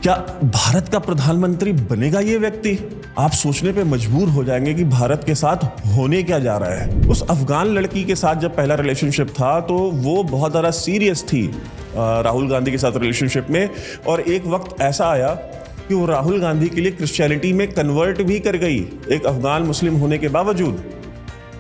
क्या भारत का प्रधानमंत्री बनेगा ये व्यक्ति? आप सोचने पे मजबूर हो जाएंगे कि भारत के साथ होने क्या जा रहा है। उस अफगान लड़की के साथ जब पहला रिलेशनशिप था तो वो बहुत ज़्यादा सीरियस थी राहुल गांधी के साथ रिलेशनशिप में, और एक वक्त ऐसा आया कि वो राहुल गांधी के लिए क्रिश्चियनिटी में कन्वर्ट भी कर गई, एक अफगान मुस्लिम होने के बावजूद।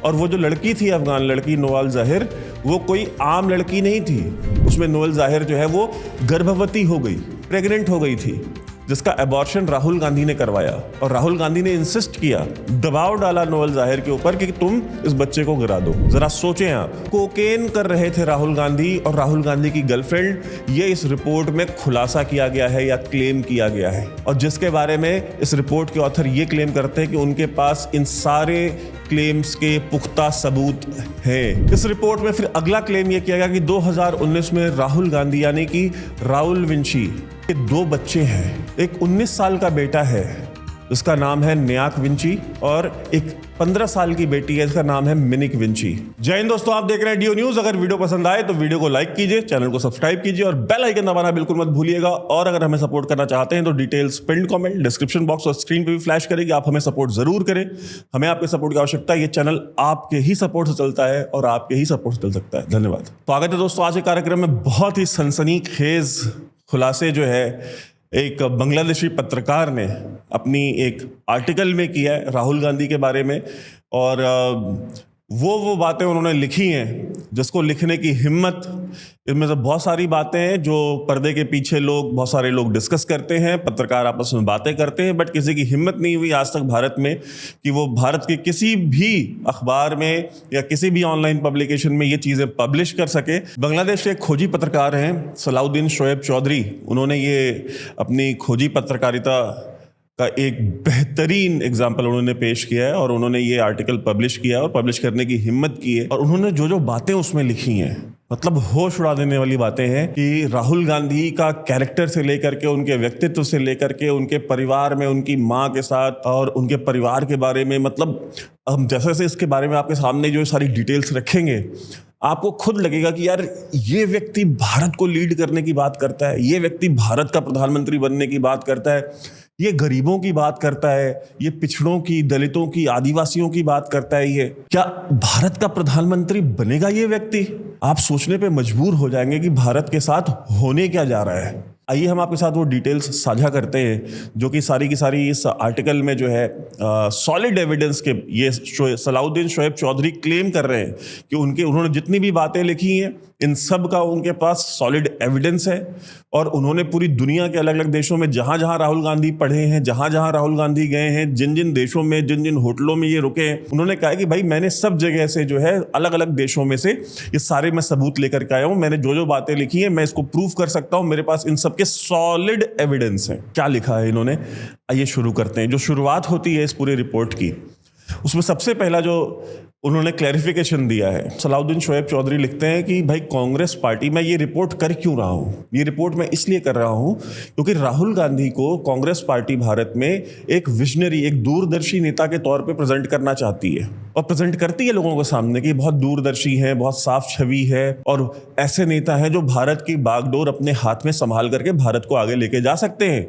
और वो जो लड़की थी, अफगान लड़की नोएल ज़ाहिर, वो कोई आम लड़की नहीं थी। उसमें नोएल ज़ाहिर जो है वो गर्भवती हो गई, प्रेग्नेंट हो गई थी, जिसका एबॉर्शन राहुल गांधी ने करवाया। और राहुल गांधी ने इंसिस्ट किया, दबाव डाला नोएल ज़ाहिर के ऊपर कि तुम इस बच्चे को गिरा दो। जरा सोचें, आप कोकेन कर रहे थे राहुल गांधी और राहुल गांधी की गर्लफ्रेंड, ये इस रिपोर्ट में खुलासा किया गया है या क्लेम किया गया है, और जिसके बारे में इस रिपोर्ट के ऑथर ये क्लेम करते हैं कि उनके पास इन सारे क्लेम्स के पुख्ता सबूत हैं। इस रिपोर्ट में फिर अगला क्लेम यह किया गया कि 2019 में राहुल गांधी यानी कि राहुल विंची के 2 बच्चे हैं। एक 19 साल का बेटा है जिसका नाम है न्याक विंची, और एक 15 साल की बेटी है जिसका नाम है मिनिक विंची। जय हिंद दोस्तों, आप देख रहे हैं DO न्यूज। अगर वीडियो पसंद आए तो वीडियो को लाइक कीजिए, चैनल को सब्सक्राइब कीजिए और बेल आइकन दबाना बिल्कुल मत भूलिएगा। और अगर हमें सपोर्ट करना चाहते हैं तो details pin comment description box और स्क्रीन पे भी फ्लैश करेगी। आप हमें सपोर्ट जरूर करें, हमें आपके सपोर्ट की आवश्यकता है। ये चैनल आपके ही सपोर्ट से चलता है और आपके ही सपोर्ट से चल सकता है। धन्यवाद। स्वागत है दोस्तों आज के कार्यक्रम में। बहुत ही सनसनीखेज खुलासे जो है एक बांग्लादेशी पत्रकार ने अपनी एक आर्टिकल में किया है राहुल गांधी के बारे में, और वो बातें उन्होंने लिखी हैं जिसको लिखने की हिम्मत, इनमें से बहुत सारी बातें हैं जो पर्दे के पीछे बहुत सारे लोग डिस्कस करते हैं, पत्रकार आपस में बातें करते हैं, बट किसी की हिम्मत नहीं हुई आज तक भारत में कि वो भारत के किसी भी अखबार में या किसी भी ऑनलाइन पब्लिकेशन में ये चीज़ें पब्लिश कर सके। बांग्लादेश के एक खोजी पत्रकार हैं सलाउद्दीन शोएब चौधरी, उन्होंने ये अपनी खोजी पत्रकारिता का एक बेहतरीन एग्जाम्पल उन्होंने पेश किया है, और उन्होंने ये आर्टिकल पब्लिश किया और पब्लिश करने की हिम्मत की है। और उन्होंने जो बातें उसमें लिखी हैं, मतलब होश उड़ा देने वाली बातें हैं कि राहुल गांधी का कैरेक्टर से लेकर के, उनके व्यक्तित्व से लेकर के, उनके परिवार में उनकी माँ के साथ और उनके परिवार के बारे में, मतलब हम जैसे जैसे इसके बारे में आपके सामने जो सारी डिटेल्स रखेंगे, आपको खुद लगेगा कि यार ये व्यक्ति भारत को लीड करने की बात करता है, ये व्यक्ति भारत का प्रधानमंत्री बनने की बात करता है, ये गरीबों की बात करता है, ये पिछड़ों की, दलितों की, आदिवासियों की बात करता है। ये क्या भारत का प्रधानमंत्री बनेगा ये व्यक्ति? आप सोचने पे मजबूर हो जाएंगे कि भारत के साथ होने क्या जा रहा है। आइए हम आपके साथ वो डिटेल्स साझा करते हैं जो कि सारी की सारी इस आर्टिकल में जो है सॉलिड एविडेंस के ये सलाउद्दीन शोएब चौधरी क्लेम कर रहे हैं कि उन्होंने जितनी भी बातें लिखी हैं इन सब का उनके पास सॉलिड एविडेंस है। और उन्होंने पूरी दुनिया के अलग अलग देशों में जहाँ जहाँ राहुल गांधी पढ़े हैं, जहाँ जहाँ राहुल गांधी गए हैं, जिन जिन देशों में, जिन जिन होटलों में ये रुके हैं, उन्होंने कहा कि भाई मैंने सब जगह से जो है अलग अलग देशों में से ये सारे मैं सबूत लेकर के आया हूँ, मैंने जो बातें लिखी हैं मैं इसको प्रूव कर सकता हूँ, मेरे पास इन सब के सॉलिड एविडेंस है। क्या लिखा है इन्होंने, आइए शुरू करते हैं। जो शुरुआत होती है इस पूरे रिपोर्ट की, उसमें सबसे पहला जो उन्होंने क्लैरिफिकेशन दिया है, सलाउद्दीन शोएब चौधरी लिखते हैं कि भाई कांग्रेस पार्टी, मैं ये रिपोर्ट कर क्यों रहा हूँ, ये रिपोर्ट मैं इसलिए कर रहा हूँ क्योंकि राहुल गांधी को कांग्रेस पार्टी भारत में एक विजनरी, एक दूरदर्शी नेता के तौर पे प्रेजेंट करना चाहती है, और प्रेजेंट करती है लोगों के सामने कि बहुत दूरदर्शी है, बहुत साफ छवि है, और ऐसे नेता हैं जो भारत की बागडोर अपने हाथ में संभाल करके भारत को आगे लेके जा सकते हैं।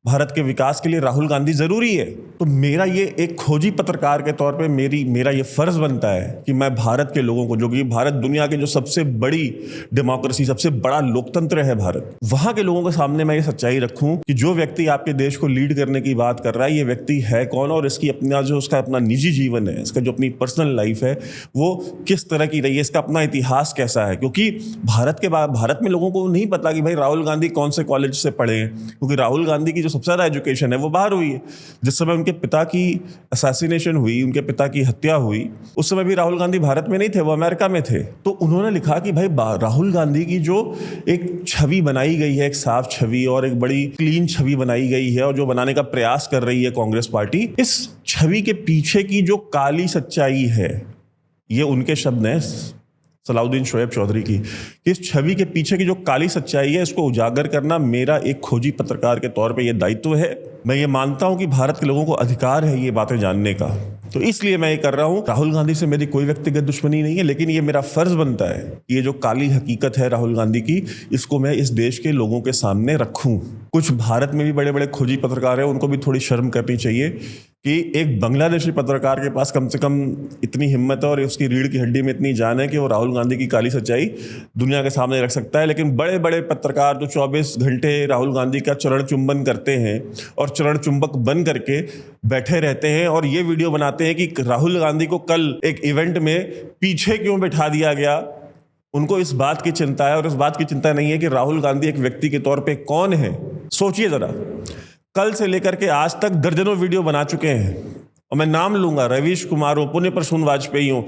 भारत के विकास के लिए राहुल गांधी जरूरी है। तो मेरा ये एक खोजी पत्रकार के तौर पे मेरा ये फर्ज बनता है कि मैं भारत के लोगों को, जो कि भारत दुनिया के जो सबसे बड़ी डेमोक्रेसी, सबसे बड़ा लोकतंत्र है भारत, वहां के लोगों के सामने मैं ये सच्चाई रखूं कि जो व्यक्ति आपके देश को लीड करने की बात कर रहा है, ये व्यक्ति है कौन, और इसकी अपना जो उसका अपना निजी जीवन है, इसका जो अपनी पर्सनल लाइफ है वो किस तरह की रही है, इसका अपना इतिहास कैसा है। क्योंकि भारत में लोगों को नहीं पता कि भाई राहुल गांधी कौन से कॉलेज से पढ़े हैं, क्योंकि राहुल गांधी की सबसे ज़्यादा एजुकेशन है वो बाहर हुई है। जिस समय उनके पिता की असैसिनेशन हुई, उनके पिता की हत्या हुई, उस समय भी राहुल गांधी भारत में नहीं थे, वो अमेरिका में थे। तो उन्होंने लिखा कि भाई राहुल गांधी की जो एक छवि बनाई गई है, एक साफ छवि और एक बड़ी क्लीन छवि बनाई गई है, और जो बनाने का प्रयास कर रही है कांग्रेस पार्टी, इस छवि के पीछे की जो काली सच्चाई है, ये उनके शब्द हैं सलाउद्दीन शोएब चौधरी की, कि इस छवि के पीछे की जो काली सच्चाई है इसको उजागर करना मेरा एक खोजी पत्रकार के तौर पे ये दायित्व है। मैं ये मानता हूं कि भारत के लोगों को अधिकार है ये बातें जानने का, तो इसलिए मैं ये कर रहा हूं। राहुल गांधी से मेरी कोई व्यक्तिगत दुश्मनी नहीं है, लेकिन ये मेरा फर्ज बनता है कि ये जो काली हकीकत है राहुल गांधी की, इसको मैं इस देश के लोगों के सामने रखूं। कुछ भारत में भी बड़े बड़े खोजी पत्रकार हैं, उनको भी थोड़ी शर्म करनी चाहिए कि एक बांग्लादेशी पत्रकार के पास कम से कम इतनी हिम्मत है और उसकी रीढ़ की हड्डी में इतनी जान है कि वो राहुल गांधी की काली सच्चाई दुनिया के सामने रख सकता है। लेकिन बड़े बड़े पत्रकार जो 24 घंटे राहुल गांधी का चरण चुंबन करते हैं और चरण चुंबक बन करके बैठे रहते हैं और ये वीडियो बनाते हैं कि राहुल गांधी को कल एक इवेंट में पीछे क्यों बैठा दिया गया, उनको इस बात की चिंता है। और इस बात की चिंता नहीं है कि राहुल गांधी एक व्यक्ति के तौर पे कौन है। सोचिए जरा, कल से लेकर के आज तक दर्जनों वीडियो बना चुके हैं, और मैं नाम लूंगा, रवीश कुमार हो, पुण्य प्रसून वाजपेयी हो,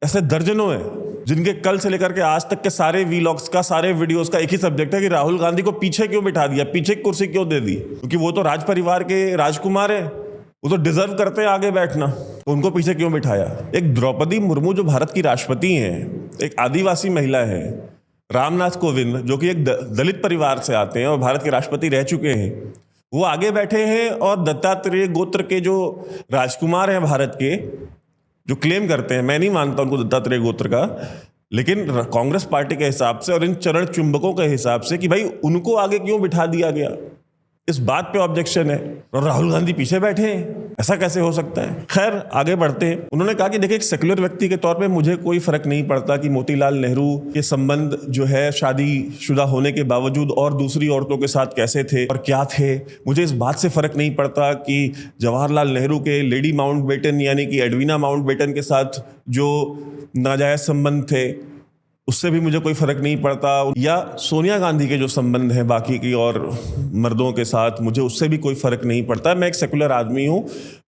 ऐसे दर्जनों हैं जिनके कल से लेकर के आज तक के सारे वीलॉग्स का, सारे वीडियोस का एक ही सब्जेक्ट है कि राहुल गांधी को पीछे क्यों बिठा दिया, पीछे कुर्सी क्यों दे दी, क्योंकि वो तो राज परिवार के राजकुमार है, वो तो डिजर्व करते हैं आगे बैठना, तो उनको पीछे क्यों बिठाया। एक द्रौपदी मुर्मू जो भारत की राष्ट्रपति हैं, एक आदिवासी महिला है, रामनाथ कोविंद जो कि एक दलित परिवार से आते हैं और भारत के राष्ट्रपति रह चुके हैं, वो आगे बैठे हैं। और दत्तात्रेय गोत्र के जो राजकुमार हैं भारत के, जो क्लेम करते हैं, मैं नहीं मानता उनको दत्तात्रेय गोत्र का, लेकिन कांग्रेस पार्टी के हिसाब से और इन चरण चुंबकों के हिसाब से कि भाई उनको आगे क्यों बिठा दिया गया, इस बात पे ऑब्जेक्शन है। और राहुल गांधी पीछे बैठे हैं, ऐसा कैसे हो सकता है। खैर आगे बढ़ते हैं। उन्होंने कहा कि देखिए, एक सेक्युलर व्यक्ति के तौर पे मुझे कोई फर्क नहीं पड़ता कि मोतीलाल नेहरू के संबंध जो है शादीशुदा होने के बावजूद और दूसरी औरतों के साथ कैसे थे और क्या थे। मुझे इस बात से फर्क नहीं पड़ता कि जवाहरलाल नेहरू के लेडी माउंटबेटन यानी कि एडवीना माउंटबेटन के साथ जो नाजायज संबंध थे उससे भी मुझे कोई फर्क नहीं पड़ता, या सोनिया गांधी के जो संबंध हैं बाकी की और मर्दों के साथ, मुझे उससे भी कोई फर्क नहीं पड़ता। मैं एक सेकुलर आदमी हूं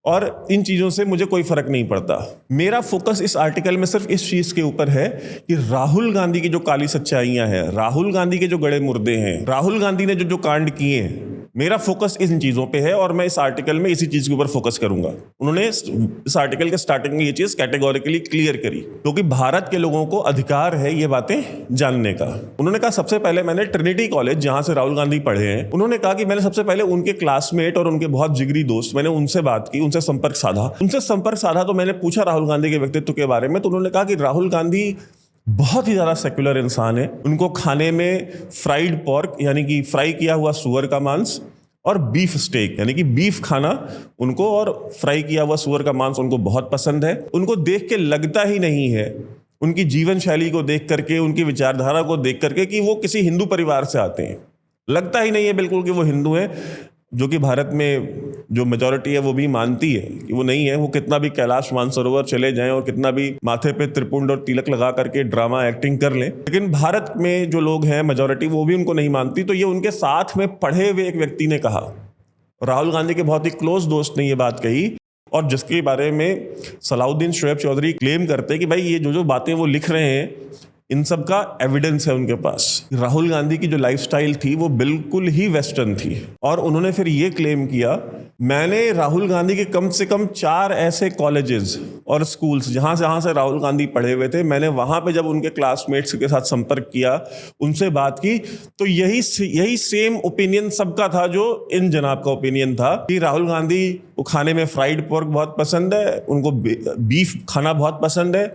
और इन चीज़ों से मुझे कोई फर्क नहीं पड़ता। मेरा फोकस इस आर्टिकल में सिर्फ इस चीज़ के ऊपर है कि राहुल गांधी की जो काली सच्चाइयां हैं, राहुल गांधी के जो गड़े मुर्दे हैं, राहुल गांधी ने जो कांड किए हैं, मेरा फोकस इन चीज़ों पे है और मैं इस आर्टिकल में इसी चीज़ के ऊपर फोकस करूंगा। उन्होंने इस आर्टिकल के स्टार्टिंग में ये चीज़ कैटेगोरिकली क्लियर करी, क्योंकि भारत के लोगों को अधिकार है ये बातें जानने का। उन्होंने कहा, सबसे पहले मैंने ट्रिनिटी कॉलेज जहां से राहुल गांधी पढ़े हैं, उन्होंने कहा कि मैंने सबसे पहले उनके क्लासमेट और उनके बहुत जिगरी दोस्त, मैंने उनसे बात की, उनसे संपर्क साधा तो मैंने पूछा राहुल गांधी के व्यक्तित्व के बारे में। तो उन्होंने कहा कि राहुल गांधी बहुत ही ज़्यादा सेक्युलर इंसान है। उनको खाने में फ्राइड पोर्क यानी कि फ्राई किया हुआ सुअर का मांस और बीफ स्टेक यानी कि बीफ खाना उनको और फ्राई किया हुआ सुअर का मांस उनको बहुत पसंद है। उनको देख के लगता ही नहीं है, उनकी जीवन शैली को देख करके, उनकी विचारधारा को देख करके, कि वो किसी हिंदू परिवार से आते हैं। लगता ही नहीं है बिल्कुल कि वो हिंदू हैं, जो कि भारत में जो मेजॉरिटी है वो भी मानती है कि वो नहीं है। वो कितना भी कैलाश मानसरोवर चले जाएं और कितना भी माथे पे त्रिपुंड और तिलक लगा करके ड्रामा एक्टिंग कर लें, लेकिन भारत में जो लोग हैं मेजॉरिटी, वो भी उनको नहीं मानती। तो ये उनके साथ में पढ़े हुए एक व्यक्ति ने कहा, राहुल गांधी के बहुत ही क्लोज दोस्त ने ये बात कही, और जिसके बारे में सलाउद्दीन शोएब चौधरी क्लेम करते हैं कि भाई ये जो बातें वो लिख रहे हैं, इन सब का एविडेंस है उनके पास। राहुल गांधी की जो लाइफस्टाइल थी वो बिल्कुल ही वेस्टर्न थी। और उन्होंने फिर ये क्लेम किया, मैंने राहुल गांधी के कम से कम 4 ऐसे कॉलेजेस और स्कूल्स जहां से राहुल गांधी पढ़े हुए थे, मैंने वहां पे जब उनके क्लासमेट्स के साथ संपर्क किया, उनसे बात की, तो यही सेम ओपिनियन सबका था जो इन जनाब का ओपिनियन था कि राहुल गांधी को खाने में फ्राइड पोर्क बहुत पसंद है, उनको बीफ खाना बहुत पसंद है,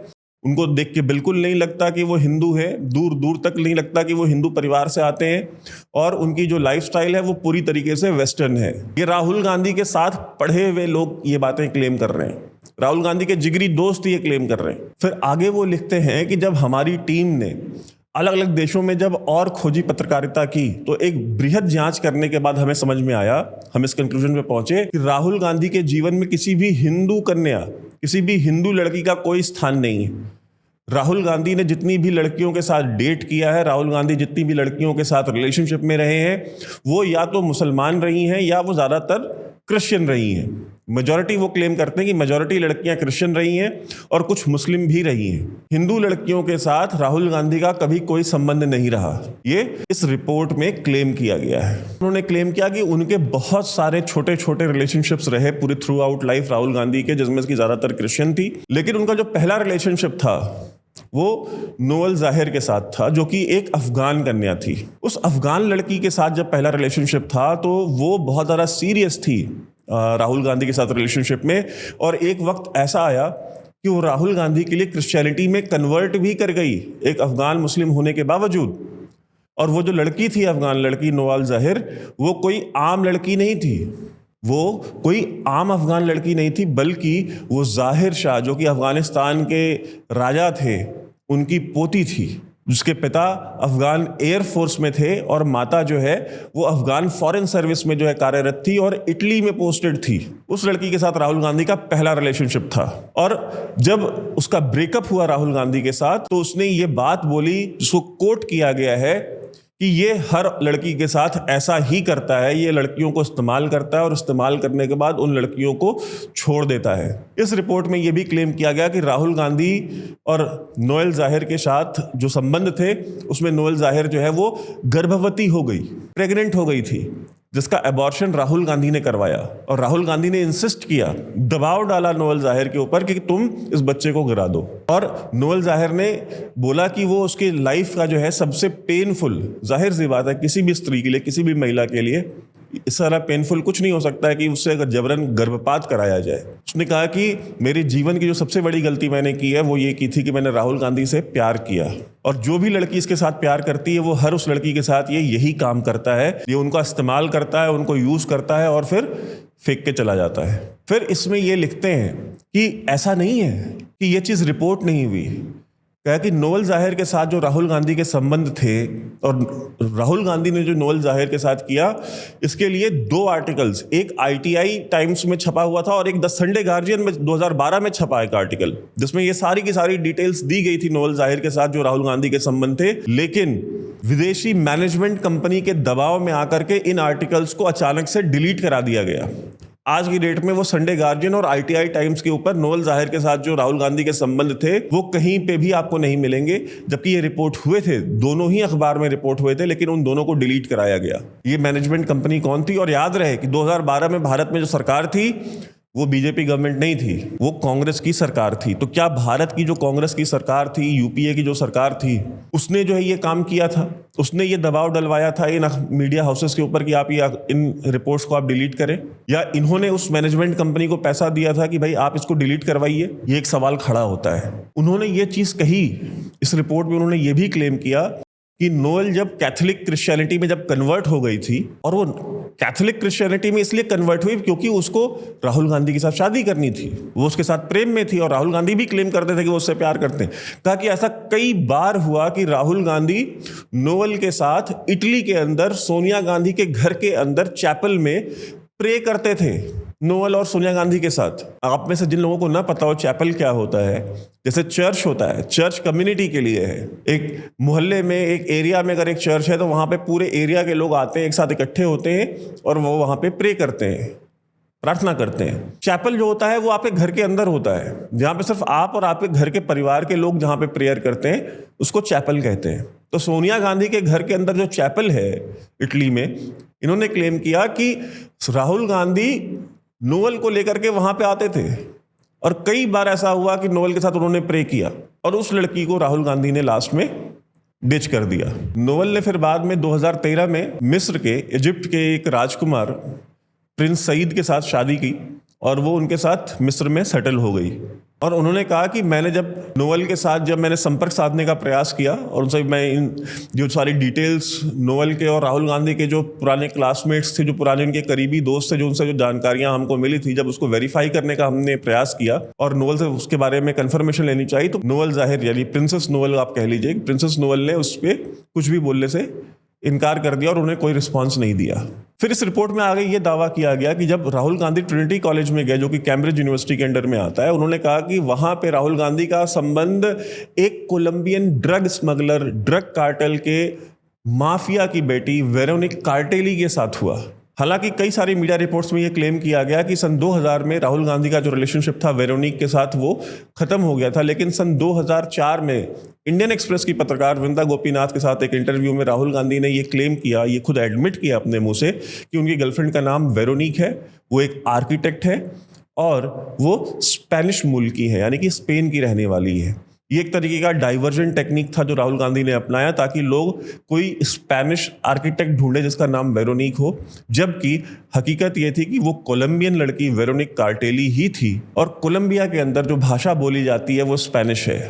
उनको देख के बिल्कुल नहीं लगता कि वो हिंदू है, दूर दूर तक नहीं लगता कि वो हिंदू परिवार से आते हैं, और उनकी जो लाइफस्टाइल है वो पूरी तरीके से वेस्टर्न है। ये राहुल गांधी के साथ पढ़े हुए लोग ये बातें क्लेम कर रहे हैं, राहुल गांधी के जिगरी दोस्त ये क्लेम कर रहे हैं। फिर आगे वो लिखते हैं कि जब हमारी टीम ने अलग अलग देशों में जब और खोजी पत्रकारिता की, तो एक बृहद जांच करने के बाद हमें समझ में आया, हम इस कंक्लूजन पे पहुंचे कि राहुल गांधी के जीवन में किसी भी हिंदू कन्या, किसी भी हिंदू लड़की का कोई स्थान नहीं है। राहुल गांधी ने जितनी भी लड़कियों के साथ डेट किया है, राहुल गांधी जितनी भी लड़कियों के साथ रिलेशनशिप में रहे हैं, वो या तो मुसलमान रही हैं या वो ज़्यादातर क्रिश्चियन रही हैं। मेजॉरिटी वो क्लेम करते हैं कि मेजॉरिटी लड़कियां क्रिश्चियन रही हैं और कुछ मुस्लिम भी रही हैं। हिंदू लड़कियों के साथ राहुल गांधी का कभी कोई संबंध नहीं रहा, ये इस रिपोर्ट में क्लेम किया गया है। उन्होंने क्लेम किया कि उनके बहुत सारे छोटे छोटे रिलेशनशिप्स रहे पूरे through out life Rahul Gandhi के, जिसमें इसकी ज्यादातर क्रिश्चियन थी, लेकिन उनका जो पहला रिलेशनशिप था वो नोअल ज़ाहिर के साथ था, जो कि एक अफगान कन्या थी। उस अफगान लड़की के साथ जब पहला रिलेशनशिप था तो वो बहुत ज़्यादा सीरियस थी राहुल गांधी के साथ रिलेशनशिप में। और एक वक्त ऐसा आया कि वो राहुल गांधी के लिए क्रिश्चियनिटी में कन्वर्ट भी कर गई, एक अफगान मुस्लिम होने के बावजूद। और वो जो लड़की थी, अफगान लड़की नोअल ज़ाहिर, वो कोई आम लड़की नहीं थी, वो कोई आम अफगान लड़की नहीं थी, बल्कि वो ज़ाहिर शाह, जो कि अफगानिस्तान के राजा थे, उनकी पोती थी, जिसके पिता अफगान एयरफोर्स में थे और माता जो है वो अफगान फॉरेन सर्विस में जो है कार्यरत थी और इटली में पोस्टेड थी। उस लड़की के साथ राहुल गांधी का पहला रिलेशनशिप था। और जब उसका ब्रेकअप हुआ राहुल गांधी के साथ, तो उसने ये बात बोली, जिसको कोट किया गया है कि ये हर लड़की के साथ ऐसा ही करता है, ये लड़कियों को इस्तेमाल करता है और इस्तेमाल करने के बाद उन लड़कियों को छोड़ देता है। इस रिपोर्ट में ये भी क्लेम किया गया कि राहुल गांधी और नोअल ज़ाहिर के साथ जो संबंध थे, उसमें नोअल ज़ाहिर जो है वो गर्भवती हो गई, प्रेग्नेंट हो गई थी, जिसका एबॉर्शन राहुल गांधी ने करवाया। और राहुल गांधी ने इंसिस्ट किया, दबाव डाला नोअल ज़ाहिर के ऊपर कि तुम इस बच्चे को गिरा दो। और नोअल ज़ाहिर ने बोला कि वो उसकी लाइफ का जो है सबसे पेनफुल, जाहिर सी बात है किसी भी स्त्री के लिए, किसी भी महिला के लिए इस तरह पेनफुल कुछ नहीं हो सकता है कि उससे अगर जबरन गर्भपात कराया जाए। उसने कहा कि मेरे जीवन की जो सबसे बड़ी गलती मैंने की है वो ये की थी कि मैंने राहुल गांधी से प्यार किया, और जो भी लड़की इसके साथ प्यार करती है वो हर उस लड़की के साथ ये यही काम करता है, ये उनका इस्तेमाल करता है, उनको यूज़ करता है और फिर फेंक के चला जाता है। फिर इसमें ये लिखते हैं कि ऐसा नहीं है कि ये चीज़ रिपोर्ट नहीं हुई, कहा कि नोअल ज़ाहिर के साथ जो राहुल गांधी के संबंध थे और राहुल गांधी ने जो नोअल ज़ाहिर के साथ किया, इसके लिए 2 आर्टिकल्स, एक ITI टाइम्स में छपा हुआ था और एक द संडे गार्जियन में 2012 में छपा एक आर्टिकल, जिसमें ये सारी की सारी डिटेल्स दी गई थी नोअल ज़ाहिर के साथ जो राहुल गांधी के संबंध थे। लेकिन विदेशी मैनेजमेंट कंपनी के दबाव में आकर के इन आर्टिकल्स को अचानक से डिलीट करा दिया गया। आज की डेट में वो संडे गार्जियन और ITI टाइम्स के ऊपर नोअल ज़ाहिर के साथ जो राहुल गांधी के संबंध थे वो कहीं पे भी आपको नहीं मिलेंगे, जबकि ये रिपोर्ट हुए थे, दोनों ही अखबार में रिपोर्ट हुए थे, लेकिन उन दोनों को डिलीट कराया गया। ये मैनेजमेंट कंपनी कौन थी? और याद रहे कि 2012 में भारत में जो सरकार थी वो बीजेपी गवर्नमेंट नहीं थी, वो कांग्रेस की सरकार थी। तो क्या भारत की जो कांग्रेस की सरकार थी, यूपीए की जो सरकार थी, उसने जो है ये काम किया था? उसने ये दबाव डलवाया था इन मीडिया हाउसेस के ऊपर कि आप ये इन रिपोर्ट्स को आप डिलीट करें, या इन्होंने उस मैनेजमेंट कंपनी को पैसा दिया था कि भाई आप इसको डिलीट करवाइए? ये एक सवाल खड़ा होता है। उन्होंने ये चीज़ कही इस रिपोर्ट में, उन्होंने ये भी क्लेम किया कि नोअल जब कैथोलिक क्रिश्चियनिटी में जब कन्वर्ट हो गई थी, और वो कैथोलिक क्रिश्चियनिटी में इसलिए कन्वर्ट हुई क्योंकि उसको राहुल गांधी के साथ शादी करनी थी, वो उसके साथ प्रेम में थी, और राहुल गांधी भी क्लेम करते थे कि वो उससे प्यार करते हैं। कहा कि ऐसा कई बार हुआ कि राहुल गांधी नोअल के साथ इटली के अंदर सोनिया गांधी के घर के अंदर चैपल में प्रे करते थे, नोअल और सोनिया गांधी के साथ। आप में से जिन लोगों को ना पता हो चैपल क्या होता है, जैसे चर्च होता है, चर्च कम्युनिटी के लिए है। एक मोहल्ले में, एक एरिया में अगर एक चर्च है तो वहाँ पे पूरे एरिया के लोग आते हैं, एक साथ इकट्ठे होते हैं और वो वहाँ पे प्रे करते हैं, प्रार्थना करते हैं। चैपल जो होता है वो आपके घर के अंदर होता है, जहाँ पे सिर्फ आप और आपके घर के परिवार के लोग जहाँ पे प्रेयर करते हैं, उसको चैपल कहते हैं। तो सोनिया गांधी के घर के अंदर जो चैपल है इटली में, इन्होंने क्लेम किया कि राहुल गांधी नोअल को लेकर के वहां पे आते थे, और कई बार ऐसा हुआ कि नोअल के साथ उन्होंने प्रे किया और उस लड़की को राहुल गांधी ने लास्ट में डिच कर दिया। नोअल ने फिर बाद में 2013 में मिस्र के, इजिप्ट के एक राजकुमार प्रिंस सईद के साथ शादी की और वो उनके साथ मिस्र में सेटल हो गई। और उन्होंने कहा कि मैंने जब नोअल के साथ जब मैंने संपर्क साधने का प्रयास किया और उनसे मैं इन जो सारी डिटेल्स नोअल के और राहुल गांधी के जो पुराने क्लासमेट्स थे, जो पुराने उनके करीबी दोस्त थे, जो उनसे जो जानकारियां हमको मिली थी, जब उसको वेरीफाई करने का हमने प्रयास किया और नोअल से उसके बारे में कंफर्मेशन लेनी चाहिए, तो नोअल ज़ाहिर यानी प्रिंसेस नोअल आप कह लीजिए, प्रिंसेस नोअल ने उस पर कुछ भी बोलने से इनकार कर दिया और उन्हें कोई रिस्पांस नहीं दिया। फिर इस रिपोर्ट में आगे ये दावा किया गया कि जब राहुल गांधी ट्रिनिटी कॉलेज में गए, जो कि कैम्ब्रिज यूनिवर्सिटी के अंडर में आता है, उन्होंने कहा कि वहां पे राहुल गांधी का संबंध एक Colombian drug smuggler, drug cartel के माफिया की बेटी वेरोनिक कार्टेली के साथ हुआ। हालांकि कई सारी मीडिया रिपोर्ट्स में यह क्लेम किया गया कि सन 2000 में राहुल गांधी का जो रिलेशनशिप था वेरोनिक के साथ वो खत्म हो गया था, लेकिन सन 2004 में इंडियन एक्सप्रेस की पत्रकार वृंदा गोपीनाथ के साथ एक इंटरव्यू में राहुल गांधी ने ये क्लेम किया, ये खुद एडमिट किया अपने मुंह से कि उनकी गर्लफ्रेंड का नाम वेरोनिक है, वो एक आर्किटेक्ट है और वो स्पेनिश मूल की है, यानी कि स्पेन की रहने वाली है। ये एक तरीके का डाइवर्जन टेक्निक था जो राहुल गांधी ने अपनाया ताकि लोग कोई स्पेनिश आर्किटेक्ट ढूंढे जिसका नाम वेरोनिक हो, जबकि हकीकत ये थी कि वो कोलंबियन लड़की वेरोनिक कार्टेली ही थी और कोलंबिया के अंदर जो भाषा बोली जाती है वो स्पेनिश है।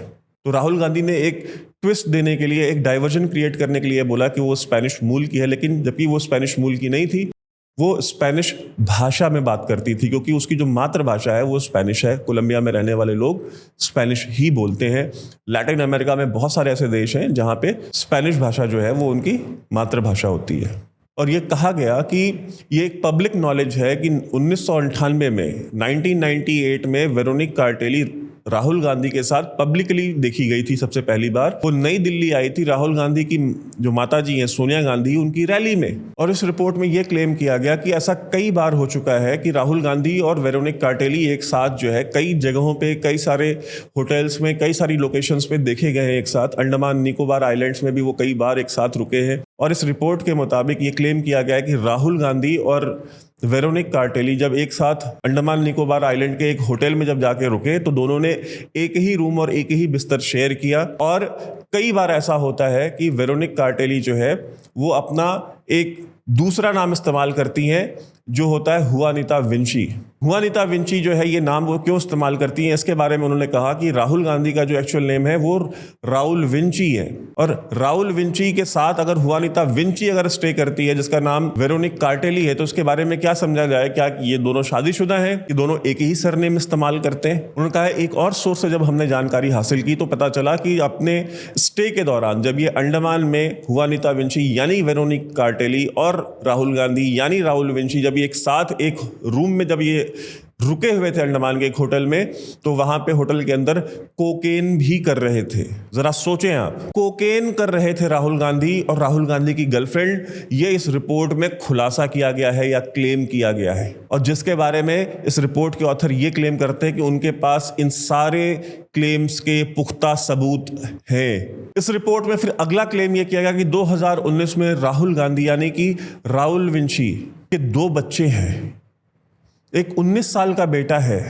तो राहुल गांधी ने एक ट्विस्ट देने के लिए, एक डाइवर्जन क्रिएट करने के लिए बोला कि वो स्पेनिश मूल की है, लेकिन जबकि वो स्पेनिश मूल की नहीं थी, वो स्पेनिश भाषा में बात करती थी क्योंकि उसकी जो मातृभाषा है वो स्पेनिश है। कोलंबिया में रहने वाले लोग स्पेनिश ही बोलते हैं। लैटिन अमेरिका में बहुत सारे ऐसे देश हैं जहाँ पे स्पेनिश भाषा जो है वो उनकी मातृभाषा होती है। और ये कहा गया कि ये एक पब्लिक नॉलेज है कि 1998 में 1998 में वेरोनिक कार्टेली राहुल गांधी के साथ पब्लिकली देखी गई थी सबसे पहली बार। वो नई दिल्ली आई थी राहुल गांधी की जो माताजी हैं सोनिया गांधी, उनकी रैली में। और इस रिपोर्ट में ये क्लेम किया गया कि ऐसा कई बार हो चुका है कि राहुल गांधी और वेरोनिक कार्टेली एक साथ जो है कई जगहों पे, कई सारे होटल्स में, कई सारी लोकेशंस पे देखे गए हैं एक साथ। अंडमान निकोबार आइलैंड्स में भी वो कई बार एक साथ रुके हैं। और इस रिपोर्ट के मुताबिक ये क्लेम किया गया है कि राहुल गांधी और वेरोनिक कार्टेली जब एक साथ अंडमान निकोबार आइलैंड के एक होटल में जब जाके रुके तो दोनों ने एक ही रूम और एक ही बिस्तर शेयर किया। और कई बार ऐसा होता है कि वेरोनिक कार्टेली जो है वो अपना एक दूसरा नाम इस्तेमाल करती हैं जो होता है हुआनिता विंची। हुआनिता विंची जो है ये नाम वो क्यों इस्तेमाल करती हैं, इसके बारे में उन्होंने कहा कि राहुल गांधी का जो एक्चुअल नेम है वो राउल विंची है और राउल विंची के साथ अगर हुआनिता विंची अगर स्टे करती है जिसका नाम वेरोनिक कार्टेली है तो उसके बारे में क्या समझा जाए, क्या ये दोनों शादीशुदा हैं कि दोनों एक ही सरनेम इस्तेमाल करते हैं। उन्होंने कहा एक और सोर्स से जब हमने जानकारी हासिल की तो पता चला कि अपने स्टे के दौरान जब ये अंडमान में हुआनिता विंची यानी वेरोनिक कार्टेली और राहुल गांधी यानी राउल विंची जब ये एक साथ एक रूम में जब ये रुके हुए थे अंडमान के एक होटल में तो वहां पे होटल के अंदर कोकेन भी कर रहे थे। जरा सोचें आप, कोकेन कर रहे थे राहुल गांधी और राहुल गांधी की गर्लफ्रेंड। ये इस रिपोर्ट में खुलासा किया गया है या क्लेम किया गया है और जिसके बारे में इस रिपोर्ट के ऑथर ये क्लेम करते हैं कि उनके पास इन सारे क्लेम्स के पुख्ता सबूत हैं। इस रिपोर्ट में फिर अगला क्लेम यह किया गया कि 2019 में राहुल गांधी यानी कि राउल विंची के 2 बच्चे हैं। एक 19 साल का बेटा है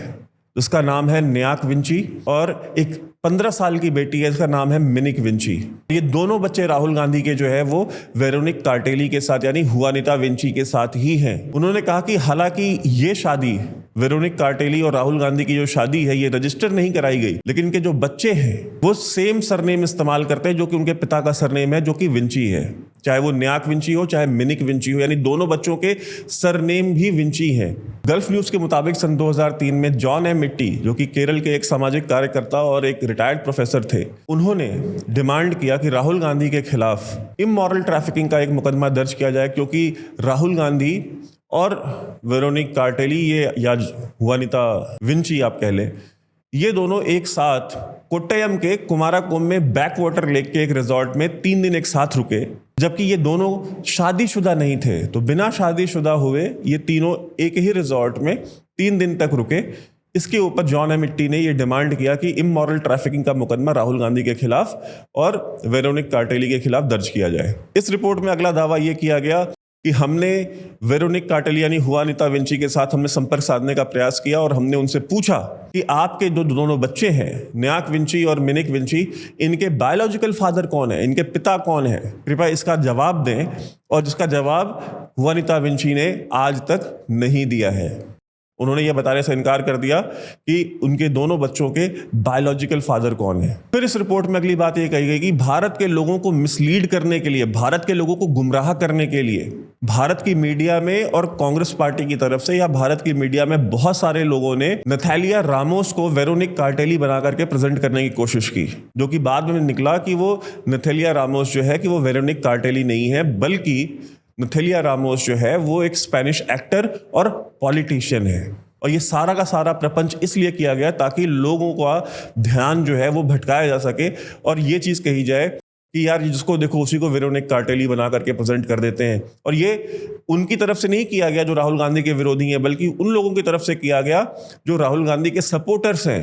जिसका नाम है न्याक विंची और एक 15 साल की बेटी है जिसका नाम है मिनिक विंची। ये दोनों बच्चे राहुल गांधी के जो है वो वेरोनिक कार्टेली के साथ यानी हुआनिता विंची के साथ ही हैं। उन्होंने कहा कि हालांकि ये शादी वेरोनिक कार्टेली और राहुल गांधी की जो शादी है ये रजिस्टर नहीं कराई गई, लेकिन इनके जो बच्चे हैं वो सेम सरनेम इस्तेमाल करते हैं जो कि उनके पिता का सरनेम है जो कि विंची है, चाहे वो न्याक विंची हो चाहे मिनिक विंची हो, यानी दोनों बच्चों के सरनेम भी विंची हैं। गल्फ न्यूज के मुताबिक सन 2003 में जॉन ए मिट्टी जो कि केरल के एक सामाजिक कार्यकर्ता और एक रिटायर्ड प्रोफेसर थे, उन्होंने डिमांड किया कि राहुल गांधी के खिलाफ इमोरल ट्रैफिकिंग का एक मुकदमा दर्ज किया जाए क्योंकि राहुल गांधी और वेरोनिक कार्टेली ये या हुआनिता विंची आप कह लें, ये दोनों एक साथ कोट्टयम के कुमाराकोम में बैक वाटर लेक के एक रिजॉर्ट में 3 दिन एक साथ रुके, जबकि ये दोनों शादीशुदा नहीं थे। तो बिना शादीशुदा हुए ये तीनों एक ही रिजॉर्ट में 3 दिन तक रुके। इसके ऊपर जॉन ए मिट्टी ने ये डिमांड किया कि इमोरल ट्रैफिकिंग का मुकदमा राहुल गांधी के खिलाफ और वेरोनिक कार्टेली के खिलाफ दर्ज किया जाए। इस रिपोर्ट में अगला दावा ये किया गया कि हमने वेरोनिक कार्टेली यानी हुआनिता विंची के साथ हमने संपर्क साधने का प्रयास किया और हमने उनसे पूछा कि आपके जो दोनों बच्चे हैं न्याक विंची और मिनिक विंची, इनके बायोलॉजिकल फादर कौन है, इनके पिता कौन है, कृपया इसका जवाब दें। और जिसका जवाब हुआनिता विंची ने आज तक नहीं दिया है। उन्होंने यह बताने से इनकार कर दिया कि उनके दोनों बच्चों के बायोलॉजिकल फादर कौन है। फिर इस रिपोर्ट में अगली बात यह कही गई कि भारत के लोगों को मिसलीड करने के लिए, भारत के लोगों को गुमराह करने के लिए भारत की मीडिया में और कांग्रेस पार्टी की तरफ से या भारत की मीडिया में बहुत सारे लोगों ने नथालिया रामोस को वेरोनिक कार्टेली बना करके प्रेजेंट करने की कोशिश की, जो कि बाद में निकला कि वो नथालिया रामोस जो है कि वो वेरोनिक कार्टेली नहीं है, बल्कि नथालिया रामोस जो है वो एक स्पेनिश एक्टर और पॉलिटिशियन है। और ये सारा का सारा प्रपंच इसलिए किया गया ताकि लोगों का ध्यान जो है वो भटकाया जा सके और ये चीज़ कही जाए कि यार जिसको देखो उसी को वेरोनिक कार्टेली बना करके प्रेजेंट कर देते हैं। और ये उनकी तरफ से नहीं किया गया जो राहुल गांधी के विरोधी हैं, बल्कि उन लोगों की तरफ से किया गया जो राहुल गांधी के सपोर्टर्स हैं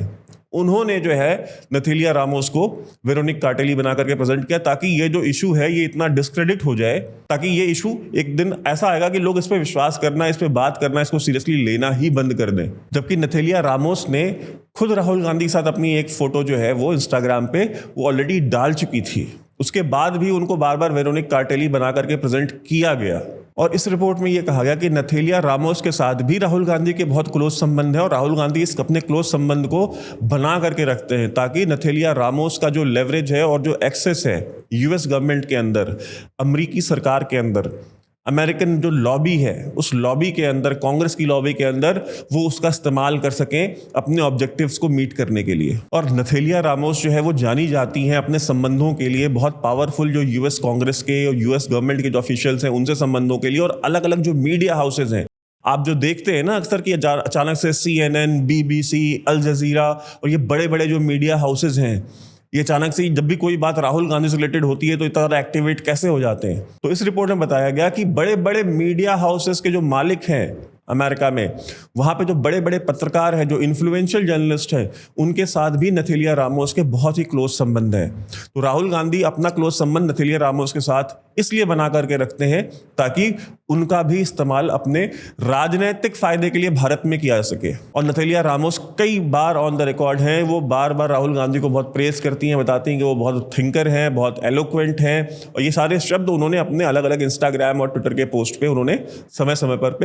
उन्होंने जो है नथेलिया रामोस को वेरोनिक कार्टेली बना करके प्रेजेंट किया, ताकि ये जो इशू है ये इतना डिस्क्रेडिट हो जाए, ताकि ये इशू एक दिन ऐसा आएगा कि लोग इस पे विश्वास करना, इस पे बात करना, इसको सीरियसली लेना ही बंद कर दें। जबकि नथेलिया रामोस ने खुद राहुल गांधी के साथ अपनी एक फोटो जो है वो इंस्टाग्राम पे वो ऑलरेडी डाल चुकी थी, उसके बाद भी उनको बार बार वेरोनिक कार्टेली बना करके प्रेजेंट किया गया। और इस रिपोर्ट में यह कहा गया कि नथेलिया रामोस के साथ भी राहुल गांधी के बहुत क्लोज संबंध है और राहुल गांधी इस अपने क्लोज संबंध को बना करके रखते हैं, ताकि नथेलिया रामोस का जो लेवरेज है और जो एक्सेस है यूएस गवर्नमेंट के अंदर, अमेरिकी सरकार के अंदर, अमेरिकन जो लॉबी है उस लॉबी के अंदर, कांग्रेस की लॉबी के अंदर, वो उसका इस्तेमाल कर सकें अपने ऑब्जेक्टिव्स को मीट करने के लिए। और नथेलिया रामोस जो है वो जानी जाती हैं अपने संबंधों के लिए, बहुत पावरफुल जो यूएस कांग्रेस के और यूएस गवर्नमेंट के जो ऑफिशियल्स हैं उनसे संबंधों के लिए, और अलग अलग जो मीडिया हाउसेज हैं आप जो देखते हैं ना अक्सर कि अचानक से CNN, BBC, अल जजीरा और ये बड़े बड़े जो मीडिया हाउसेज हैं, ये अचानक से जब भी कोई बात राहुल गांधी से रिलेटेड होती है तो इतना ज़्यादा एक्टिवेट कैसे हो जाते हैं। तो इस रिपोर्ट में बताया गया कि बड़े बड़े मीडिया हाउसेस के जो मालिक हैं अमेरिका में, वहाँ पे जो बड़े बड़े पत्रकार हैं, जो इन्फ्लुएंशियल जर्नलिस्ट हैं, उनके साथ भी नथेलिया रामोस के बहुत ही क्लोज संबंध हैं। तो राहुल गांधी अपना क्लोज संबंध नथेलिया रामोस के साथ इसलिए बना करके रखते हैं ताकि उनका भी इस्तेमाल अपने राजनीतिक फायदे के लिए भारत में किया जा सके। और नथेलिया रामोस कई बार ऑन द रिकॉर्ड हैं, वो बार बार राहुल गांधी को बहुत प्रेस करती हैं, बताती हैं कि वो बहुत थिंकर हैं, बहुत एलोक्वेंट हैं, और ये सारे शब्द उन्होंने अपने अलग अलग इंस्टाग्राम और ट्विटर के पोस्ट पे उन्होंने समय समय पर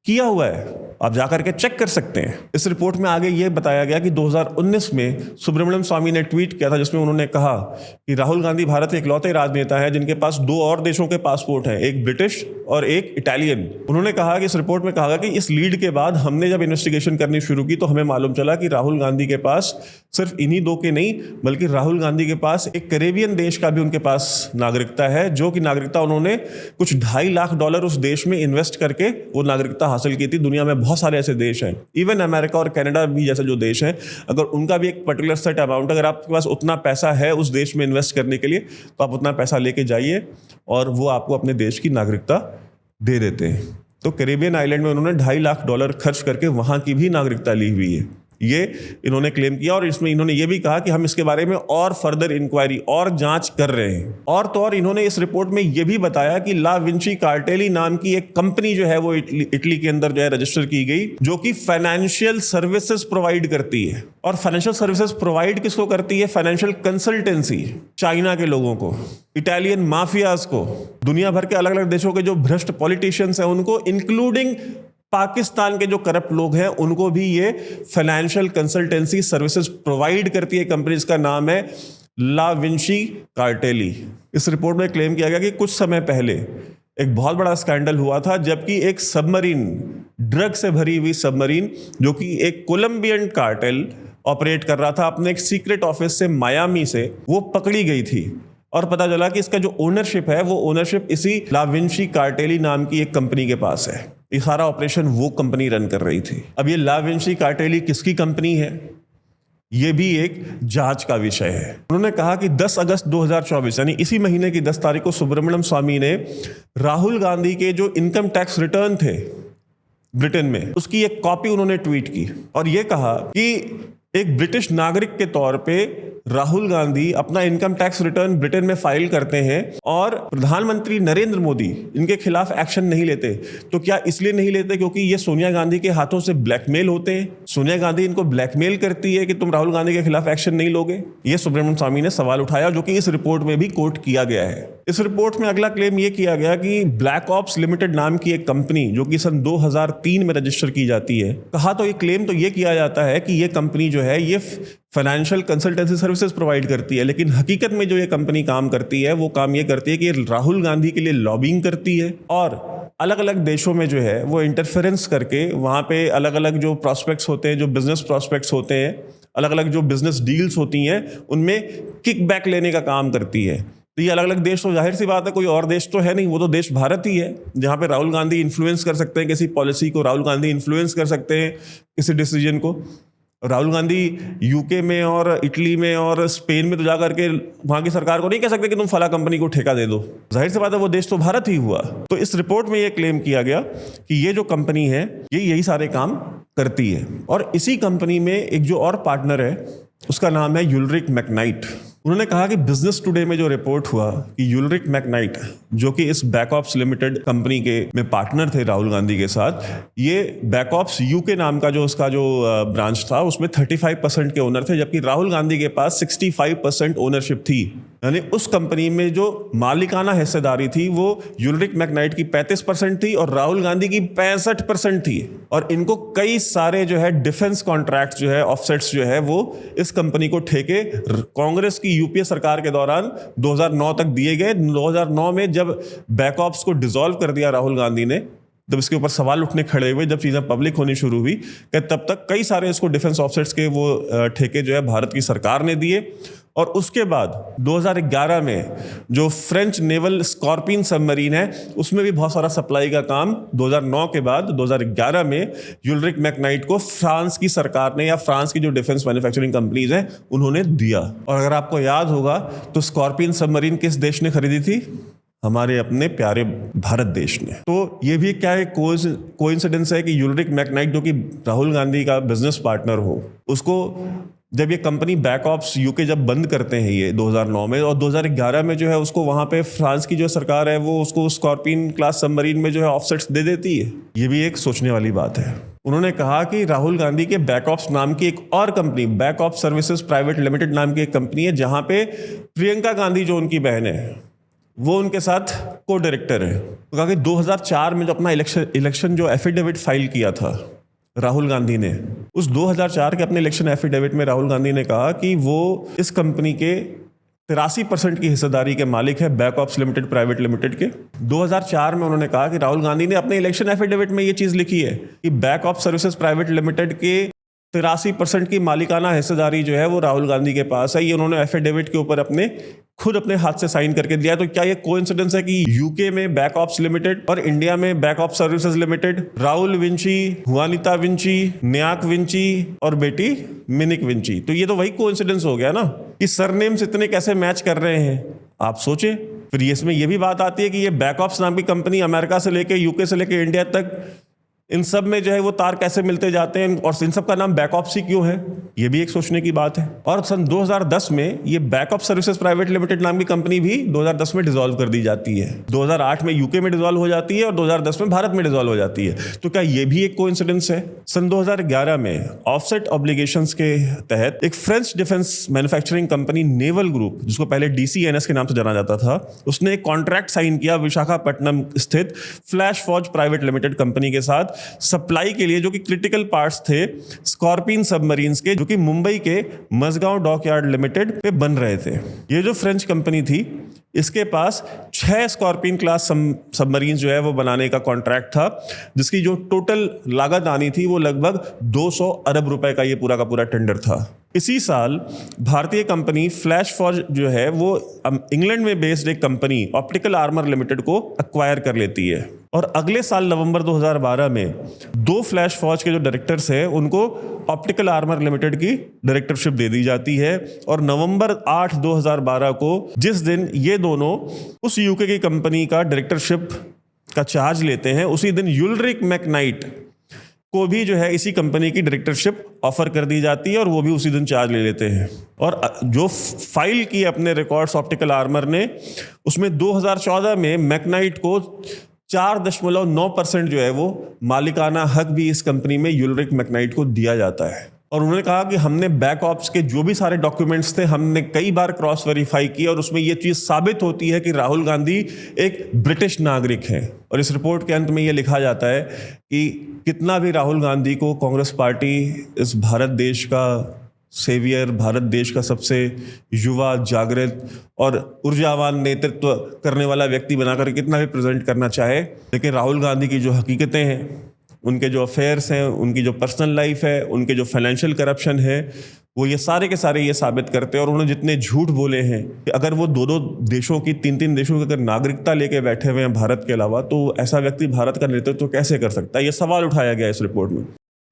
किया हुआ है। आप जाकर के चेक कर सकते हैं। इस रिपोर्ट में आगे ये बताया गया कि 2019 में सुब्रमण्यम स्वामी ने ट्वीट किया था जिसमें उन्होंने कहा कि राहुल गांधी भारत के इकलौते राजनेता हैं जिनके पास 2 और देशों के पासपोर्ट हैं, एक ब्रिटिश और एक इटालियन। उन्होंने कहा कि इस रिपोर्ट में कहा गया कि इस लीड के बाद हमने जब इन्वेस्टिगेशन करनी शुरू की तो हमें मालूम चला कि राहुल गांधी के पास सिर्फ इन्हीं 2 के नहीं, बल्कि राहुल गांधी के पास एक कैरेबियन देश का भी उनके पास नागरिकता है, जो कि नागरिकता उन्होंने कुछ $2.5 लाख उस देश में इन्वेस्ट करके वो नागरिकता हासिल की थी। दुनिया में बहुत सारे ऐसे देश हैं, इवन अमेरिका और कनाडा भी जैसे जो देश हैं, अगर उनका भी एक पर्टिकुलर सेट अमाउंट, अगर आपके पास उतना पैसा है उस देश में इन्वेस्ट करने के लिए, तो आप उतना पैसा लेके जाइए और वो आपको अपने देश की नागरिकता दे देते हैं। तो कैरेबियन आइलैंड में उन्होंने $2.5 लाख खर्च करके वहां की भी नागरिकता ली हुई है, ये इन्होंने क्लेम किया। और इसमें इन्होंने ये भी कहा कि हम इसके बारे में और फर्दर इंक्वायरी और जांच कर रहे हैं। और तो और इन्होंने इस रिपोर्ट में ये भी बताया कि ला विंची कार्टेली नाम की एक कंपनी जो है वो इटली के अंदर जो है रजिस्टर की गई, जो कि फाइनेंशियल सर्विसेज प्रोवाइड करती है। और फाइनेंशियल सर्विसेज प्रोवाइड किसको करती है? फाइनेंशियल कंसल्टेंसी चाइना के लोगों को, इटालियन माफियाज को, दुनिया भर के अलग अलग देशों के जो भ्रष्ट पॉलिटिशियंस हैं उनको, इंक्लूडिंग पाकिस्तान के जो करप्ट लोग हैं उनको भी ये फाइनेंशियल कंसल्टेंसी सर्विसेज प्रोवाइड करती है। कंपनी का नाम है ला विंची कार्टेली। इस रिपोर्ट में क्लेम किया गया कि कुछ समय पहले एक बहुत बड़ा स्कैंडल हुआ था, जबकि एक सबमरीन, ड्रग से भरी हुई सबमरीन, जो कि एक कोलंबियन कार्टेल ऑपरेट कर रहा था अपने एक सीक्रेट ऑफिस से मायामी से, वो पकड़ी गई थी। और पता चला कि इसका जो ओनरशिप है वो ओनरशिप इसी ला विंची कार्टेली नाम की एक कंपनी के पास है। ये सारा ऑपरेशन वो कंपनी रन कर रही थी। अब ये ला विंची कार्टेली किसकी कंपनी है, ये भी एक जांच का विषय है। उन्होंने कहा कि 10 अगस्त 2024 यानी इसी महीने की 10 तारीख को सुब्रमण्यम स्वामी ने राहुल गांधी के जो इनकम टैक्स रिटर्न थे ब्रिटेन में, उसकी एक कॉपी उन्होंने ट्वीट की और ये कहा कि एक ब्रिटिश नागरिक के तौर पे राहुल गांधी अपना इनकम टैक्स रिटर्न ब्रिटेन में फाइल करते हैं और प्रधानमंत्री नरेंद्र मोदी इनके खिलाफ एक्शन नहीं लेते। तो क्या इसलिए नहीं लेते क्योंकि ये सोनिया गांधी के हाथों से ब्लैकमेल होते हैं? सोनिया गांधी इनको ब्लैकमेल करती है कि तुम राहुल गांधी के खिलाफ एक्शन नहीं लोगे? ये सुब्रमण्यम स्वामी ने सवाल उठाया, जो कि इस रिपोर्ट में भी कोट किया गया है। इस रिपोर्ट में अगला क्लेम यह किया गया कि ब्लैक ऑप्स लिमिटेड नाम की एक कंपनी, जो कि सन 2003 में रजिस्टर की जाती है, कहा तो ये क्लेम तो ये किया जाता है कि ये कंपनी जो है ये फाइनेंशियल कंसल्टेंसी सर्विसेज प्रोवाइड करती है, लेकिन हकीकत में जो ये कंपनी काम करती है वो काम ये करती है कि राहुल गांधी के लिए लॉबिंग करती है और अलग अलग देशों में जो है वो इंटरफेरेंस करके वहाँ पे अलग अलग जो प्रॉस्पेक्ट्स होते हैं, जो बिजनेस प्रॉस्पेक्ट्स होते हैं, अलग अलग जो बिजनेस डील्स होती हैं, उनमें किकबैक लेने का काम करती है। तो ये अलग अलग देश, तो जाहिर सी बात है कोई और देश तो है नहीं, वो तो देश भारत ही है, जहाँ पे राहुल गांधी इन्फ्लुएंस कर सकते हैं किसी पॉलिसी को, राहुल गांधी इन्फ्लुएंस कर सकते हैं किसी डिसीजन को। राहुल गांधी यूके में और इटली में और स्पेन में तो जा करके वहाँ की सरकार को नहीं कह सकते कि तुम फला कंपनी को ठेका दे दो। जाहिर सी बात है वो देश तो भारत ही हुआ। तो इस रिपोर्ट में ये क्लेम किया गया कि ये जो कंपनी है ये यही सारे काम करती है। और इसी कंपनी में एक जो और पार्टनर है उसका नाम है यूलरिक मैकनाइट। उन्होंने कहा कि बिजनेस टुडे में जो रिपोर्ट हुआ कि यूलरिक मैकनाइट, जो कि इस बैकऑप्स लिमिटेड कंपनी के में पार्टनर थे राहुल गांधी के साथ, ये बैकऑप्स यूके नाम का जो उसका जो ब्रांच था उसमें 35% के ओनर थे, जबकि राहुल गांधी के पास 65% ओनरशिप थी। यानी उस कंपनी में जो मालिकाना हिस्सेदारी थी वो यूलरिक मैकनाइट की 35% थी और राहुल गांधी की 65% थी। और इनको कई सारे जो है डिफेंस कॉन्ट्रैक्ट जो है, ऑफसेट्स जो है, वो इस कंपनी को ठेके कांग्रेस की यूपीए सरकार के दौरान 2009 तक दिए गए। 2009 में जब बैकऑप्स को डिसॉल्व कर दिया राहुल गांधी ने, जब इसके ऊपर सवाल उठने खड़े हुए, जब चीज़ें पब्लिक होनी शुरू हुई, तब तक कई सारे इसको डिफेंस ऑफसेट्स के वो ठेके जो है भारत की सरकार ने दिए। और उसके बाद 2011 में जो फ्रेंच नेवल स्कॉर्पियन सबमरीन है उसमें भी बहुत सारा सप्लाई का काम 2009 के बाद 2011 में यूलरिक मैकनाइट को फ्रांस की सरकार ने, या फ्रांस की जो डिफेंस मैन्युफैक्चरिंग कंपनीज हैं, उन्होंने दिया। और अगर आपको याद होगा तो स्कॉर्पियन सबमरीन किस देश ने खरीदी थी? हमारे अपने प्यारे भारत देश ने। तो ये भी क्या है, कोइंसिडेंस है कि यूलरिक मैकनाइट, जो कि राहुल गांधी का बिजनेस पार्टनर हो, उसको जब ये कंपनी बैकऑप्स यूके जब बंद करते हैं ये 2009 में, और 2011 में जो है उसको वहां पे फ्रांस की जो सरकार है वो उसको स्कॉर्पियन क्लास सबमरीन में जो है ऑफसेट्स दे देती है। ये भी एक सोचने वाली बात है। उन्होंने कहा कि राहुल गांधी के बैकऑप्स नाम की एक और कंपनी, बैकऑप सर्विसेज प्राइवेट लिमिटेड नाम की एक कंपनी है, जहां पे प्रियंका गांधी जो उनकी बहन है वो उनके साथ को डायरेक्टर है। तो कहा कि 2004 में जो अपना इलेक्शन जो एफिडेविट फाइल किया था राहुल गांधी ने, उस 2004 के अपने इलेक्शन एफिडेविट में राहुल गांधी ने कहा कि वो इस कंपनी के 83% की हिस्सेदारी के मालिक है, बैकऑप्स लिमिटेड प्राइवेट लिमिटेड के। 2004 में उन्होंने कहा कि राहुल गांधी ने अपने इलेक्शन एफिडेविट में ये चीज लिखी है कि बैकऑप सर्विसेज प्राइवेट लिमिटेड के 83% की मालिकाना हिस्सेदारी जो है वो राहुल गांधी के पास है। ये उन्होंने एफिडेविट के ऊपर खुद अपने हाथ से साइन करके दिया। तो क्या ये कोइंसिडेंस है कि यूके में बैकऑप्स लिमिटेड और इंडिया में बैकऑप services limited, Rahul Vinci, Juanita Vinci, न्याक विंची और बेटी मिनिक विंची, तो ये तो वही कोइंसिडेंस हो गया ना कि सरनेम्स इतने कैसे मैच कर रहे हैं, आप सोचें। फिर इसमें यह भी बात आती है कि ये बैकऑप्स नाम की कंपनी अमेरिका से लेके, यूके से लेके इंडिया तक, इन सब में जो है वो तार कैसे मिलते जाते हैं, और इन सब का नाम बैकऑप्स ही क्यों है, ये भी एक सोचने की बात है। और सन 2010 में ये बैकऑप सर्विसेज प्राइवेट लिमिटेड नाम की कंपनी भी 2010 में डिसॉल्व कर दी जाती है। 2008 में यूके में डिसॉल्व हो जाती है और 2010 में भारत में डिसॉल्व हो जाती है। तो क्या ये भी एक कोइंसिडेंस है? सन 2011 में ऑफसेट ऑब्लिगेशंस के तहत एक French defence manufacturing company naval group, जिसको पहले DCNS के नाम से जाना जाता था, उसने एक कॉन्ट्रैक्ट साइन किया विशाखापट्टनम स्थित flash forge private limited company के साथ सप्लाई के लिए, जो कि क्रिटिकल पार्ट्स थे स्कॉर्पियन सबमरीन्स के, जो कि मुंबई के मजगांव डॉकयार्ड लिमिटेड पे बन रहे थे। ये जो फ्रेंच कंपनी थी, इसके पास 6 स्कॉर्पियन क्लास सबमरीन जो है वो बनाने का कॉन्ट्रैक्ट था, जिसकी जो टोटल लागत आनी थी वो लगभग 200 अरब रुपए का ये पूरा का पूरा टेंडर था। इसी साल भारतीय कंपनी फ्लैश फॉर्ज जो है वो इंग्लैंड में बेस्ड एक कंपनी ऑप्टिकल आर्मर लिमिटेड को एक्वायर कर लेती है। और अगले साल नवंबर 2012 में 2 फ्लैश फॉर्ज के जो डायरेक्टर्स हैं उनको ऑप्टिकल आर्मर लिमिटेड की डायरेक्टरशिप दे दी जाती है। और नवंबर 8, 2012 को, जिस दिन ये दोनों उस यूके की कंपनी का डायरेक्टरशिप का चार्ज लेते हैं, उसी दिन यूलरिक मैकनाइट को भी जो है इसी कंपनी की डायरेक्टरशिप ऑफर कर दी जाती है और वो भी उसी दिन चार्ज ले लेते हैं। और जो फाइल की अपने रिकॉर्ड्स ऑप्टिकल आर्मर ने, उसमें 2014 में मैकनाइट को 4.9% जो है वो मालिकाना हक भी इस कंपनी में यूलरिक मैकनाइट को दिया जाता है। और उन्होंने कहा कि हमने बैक ऑप्स के जो भी सारे डॉक्यूमेंट्स थे हमने कई बार क्रॉस वेरीफाई किया और उसमें यह चीज साबित होती है कि राहुल गांधी एक ब्रिटिश नागरिक हैं। और इस रिपोर्ट के अंत में यह लिखा जाता है कि कितना भी राहुल गांधी को कांग्रेस पार्टी इस भारत देश का सेवियर, भारत देश का सबसे युवा, जागृत और ऊर्जावान नेतृत्व करने वाला व्यक्ति बनाकर कितना भी प्रेजेंट करना चाहे, लेकिन राहुल गांधी की जो हकीकतें हैं, उनके जो अफेयर्स हैं, उनकी जो पर्सनल लाइफ है, उनके जो फाइनेंशियल करप्शन है, वो ये सारे के सारे ये साबित करते हैं। और उन्होंने जितने झूठ बोले हैं कि अगर वो 2-2 देशों की, 3-3 देशों की अगर नागरिकता लेके बैठे हुए हैं भारत के अलावा, तो ऐसा व्यक्ति भारत का नेतृत्व कैसे कर सकता है? ये सवाल उठाया गया इस रिपोर्ट में।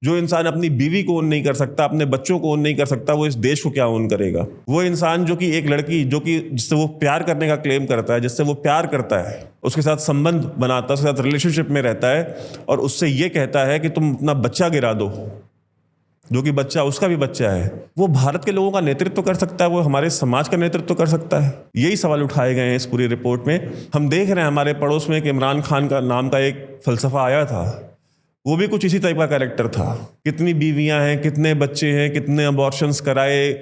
जो इंसान अपनी बीवी को ओन नहीं कर सकता, अपने बच्चों को ओन नहीं कर सकता, वो इस देश को क्या ओन करेगा? वो इंसान जो कि एक लड़की जो कि जिससे वो प्यार करने का क्लेम करता है, जिससे वो प्यार करता है, उसके साथ संबंध बनाता है, उसके साथ रिलेशनशिप में रहता है और उससे ये कहता है कि तुम अपना बच्चा गिरा दो, जो कि बच्चा उसका भी बच्चा है, वो भारत के लोगों का नेतृत्व कर सकता है, वो हमारे समाज का नेतृत्व कर सकता है? यही सवाल उठाए गए हैं इस पूरी रिपोर्ट में। हम देख रहे हैं हमारे पड़ोस में कि इमरान खान का नाम का एक फलसफा आया था, वो भी कुछ इसी टाइप का कैरेक्टर था। कितनी बीवियां हैं, कितने बच्चे हैं, कितने अबॉर्शंस कराए,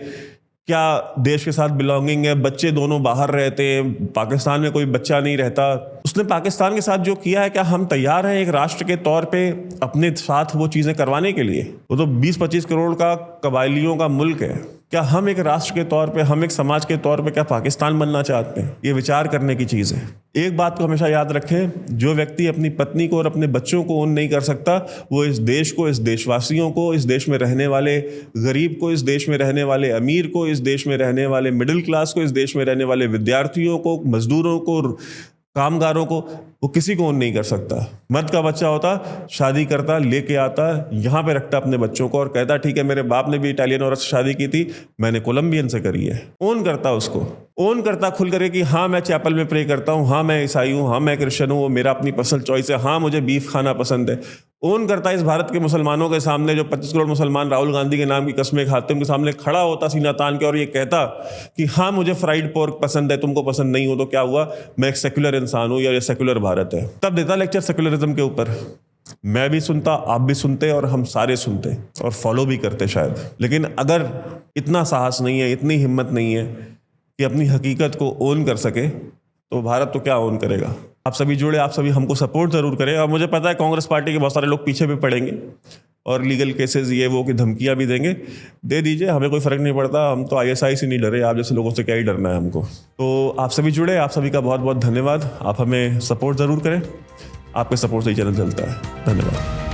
क्या देश के साथ बिलोंगिंग है, बच्चे दोनों बाहर रहते हैं, पाकिस्तान में कोई बच्चा नहीं रहता। उसने पाकिस्तान के साथ जो किया है, क्या हम तैयार हैं एक राष्ट्र के तौर पे अपने साथ वो चीज़ें करवाने के लिए? वो तो 20-25 करोड़ का कबायलियों का मुल्क है। क्या हम एक राष्ट्र के तौर पे, हम एक समाज के तौर पे क्या पाकिस्तान बनना चाहते हैं? ये विचार करने की चीज़ है। एक बात को हमेशा याद रखें, जो व्यक्ति अपनी पत्नी को और अपने बच्चों को ओन नहीं कर सकता, वो इस देश को, इस देशवासियों को, इस देश में रहने वाले गरीब को, इस देश में रहने वाले अमीर को, इस देश में रहने वाले मिडिल क्लास को, इस देश में रहने वाले विद्यार्थियों को, मजदूरों को, कामगारों को, वो किसी को ओन नहीं कर सकता। मर्द का बच्चा होता, शादी करता, लेके आता, यहाँ पे रखता अपने बच्चों को और कहता ठीक है मेरे बाप ने भी इटालियन औरत से शादी की थी, मैंने कोलंबियन से करी है। ओन करता उसको, ओन करता खुल करके कि हाँ मैं चैपल में प्रे करता हूँ, हाँ मैं ईसाई हूँ, हाँ मैं क्रिश्चियन हूँ, वो मेरा अपनी पर्सनल चॉइस है, हाँ मुझे बीफ खाना पसंद है। ओन करता इस भारत के मुसलमानों के सामने, जो 25 करोड़ मुसलमान राहुल गांधी के नाम की कस्में खाते हैं, उनके सामने खड़ा होता सीना तान के और ये कहता कि हाँ मुझे फ्राइड पोर्क पसंद है, तुमको पसंद नहीं हो तो क्या हुआ, मैं एक सेक्युलर इंसान हूँ या ये सेक्युलर भारत है। तब देता लेक्चर सेक्युलरिज्म के ऊपर। मैं भी सुनता, आप भी सुनते और हम सारे सुनते और फॉलो भी करते शायद। लेकिन अगर इतना साहस नहीं है, इतनी हिम्मत नहीं है कि अपनी हकीकत को ओन कर सके, तो भारत तो क्या ओन करेगा? आप सभी जुड़े, आप सभी हमको सपोर्ट जरूर करें। और मुझे पता है कांग्रेस पार्टी के बहुत सारे लोग पीछे भी पड़ेंगे और लीगल केसेस ये वो की धमकियां भी देंगे, दे दीजिए, हमें कोई फर्क नहीं पड़ता। हम तो ISI से नहीं डरे, आप जैसे लोगों से क्या ही डरना है हमको। तो आप सभी जुड़े, आप सभी का बहुत बहुत धन्यवाद। आप हमें सपोर्ट जरूर करें, आपके सपोर्ट से ही चैनल चलता है। धन्यवाद।